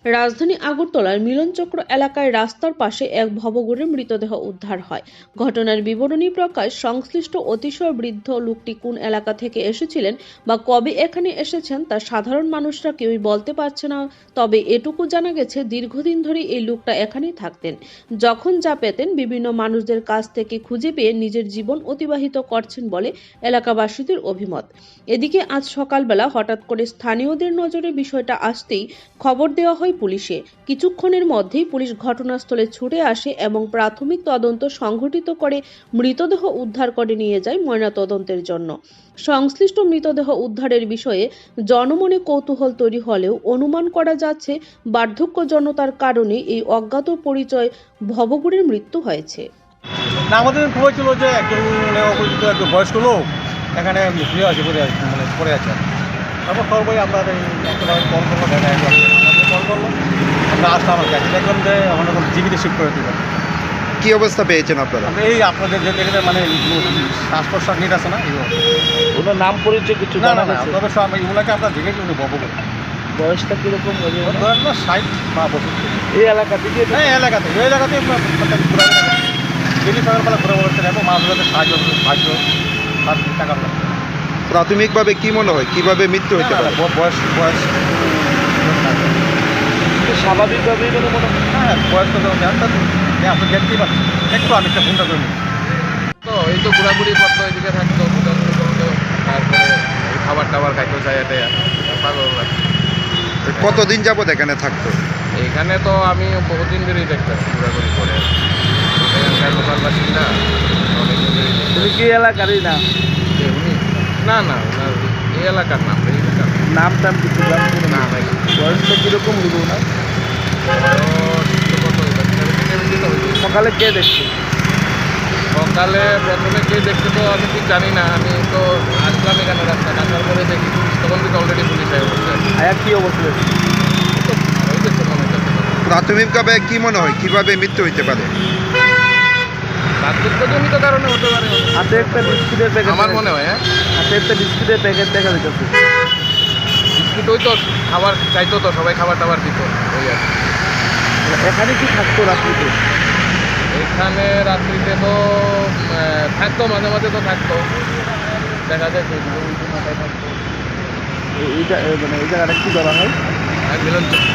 রাজধানী আগরতলার মিলনচক্র এলাকায় রাস্তার পাশে এক ভবঘুরের মৃতদেহ উদ্ধার হয়। ঘটনার বিবরণী প্রকাশ সংশ্লিষ্ট অতিশয় বৃদ্ধ লোকটি কোন এলাকা থেকে এসেছিলেন বা কবে এখানে এসেছেন তা সাধারণ মানুষরা কেউই বলতে পারছে না। তবে এটুকু জানা গেছে দীর্ঘদিন ধরে এই লোকটা এখানেই থাকতেন। যখন যা পেতেন বিভিন্ন মানুষদের কাছ থেকে খুঁজে পেয়ে নিজের জীবন অতিবাহিত করছেন বলে এলাকাবাসীদের অভিমত। এদিকে আজ সকালবেলা হঠাৎ করে স্থানীয়দের নজরে বিষয়টা আসতেই খবর দেওয়া হয় পুলিশে। কিছুক্ষণের মধ্যেই পুলিশ ঘটনাস্থলে ছুটে আসে এবং প্রাথমিক তদন্ত সংঘটিত করে মৃতদেহ উদ্ধার করে নিয়ে যায় ময়নাতদন্তের জন্য। সংশ্লিষ্ট মৃতদেহ উদ্ধারের বিষয়ে জনমনে কৌতূহল তৈরি হলেও অনুমান করা যাচ্ছে বার্ধক্যজনতার কারণে এই অজ্ঞাত পরিচয় ভবঘুরের মৃত্যু হয়েছে। না, আমাদের খবর ছিল যে একজন অপরিচিত একজন বয়স্ক লোক এখানে শুয়ে আছে, পড়ে আছে। তারপর খবর পাই আমরা একেবারে কল করলো, দেখা আমাদের কল করলো, আমরা আসলাম। আমার কাছে দেখলাম যে আমরা এখন জীবিত শিফট করে দেবেন। কি অবস্থা পেয়েছেন আপনারা? আমরা এই আপনাদের যে দেখলে মানে শ্বাস প্রশ্বাস নিট আছে না, ওনার নাম পরিচয় কিছু না জানা না না, গেছে? আপনাদের সব এগুলোকে আমরা দেখেছি উনি বকবো বয়সটা কিরকম হবে? ধরেন না 60 বা 65। এই এলাকা থেকে হ্যাঁ, এই এলাকাতে ডেলি সকালবেলা ঘুরে বলছেন এবং মানুষদের সাহায্য টাকা প্রাথমিকভাবে কি মনে হয় কিভাবে মৃত্যু হতে পারে? বয়স স্বাভাবিকভাবেই কোনো মনে হয়। হ্যাঁ, বয়স তো আপনি দেখতেই পাচ্ছেন। একটু আমি একটা ফোনটা করে নিই। তো এই তো ঘোরাঘুরি করতো, এদিকে থাকতো, ঘোরাঘুরি করতো, তারপরে এই খাবার টাবার খাইতো, চাইয়া টাইয়া পাগল লাগতো। কতদিন যাবত এখানে থাকতো? এইখানে তো আমি বহুদিন ধরেই দেখতাম ঘোরাঘুরি করে, এখানকার লোকাল বাসিন্দা অনেকদিন ধরেই দেখতাম। তুমি কি এলাকারই না? যে উনি না না ওনার এই এলাকার নাম, এই এলাকার নাম টাম কিছু জানতো না না? ভাই। বয়সটা কিরকম হইব না? বয়স তো কত হইলো? 70 তো হইলো। সকালে কে দেখছে? সকালে প্রথমে কে দেখতে তো আমি ঠিক জানি না, আমি তো আসলাম এখানে রাস্তা আসার পরে দেখি তখন কিন্তু অলরেডি পুলিশ আগে বসে আছে। আয়া কি অবস্থা হয়েছে? তো ভালোই দেখতে মনে হচ্ছে। প্রাথমিকভাবে কি মনে হয় কিভাবে মৃত্যু হতে পারে? বার্ধক্যজনিত কারণে হতে পারে। হাতে একটা বিস্কুটের প্যাকেট, আমার মনে হয় হ্যাঁ, হাতে একটা বিস্কুটের প্যাকেট দেখা যাচ্ছে। বিস্কুট ওই তো খাবার চাইতো, তো সবাই খাবার টাবার দিত ওই আর কি। এখানে কি থাকতো রাত্রিতে? এখানে রাত্রিতে তো থাকতো, মাঝে মাঝে তো থাকতো, দেখা যায় সেগুলো ওই মাথায় থাকতো। এইটা মানে এই জায়গাটা কি বলা হয়? আর মিলনচক্র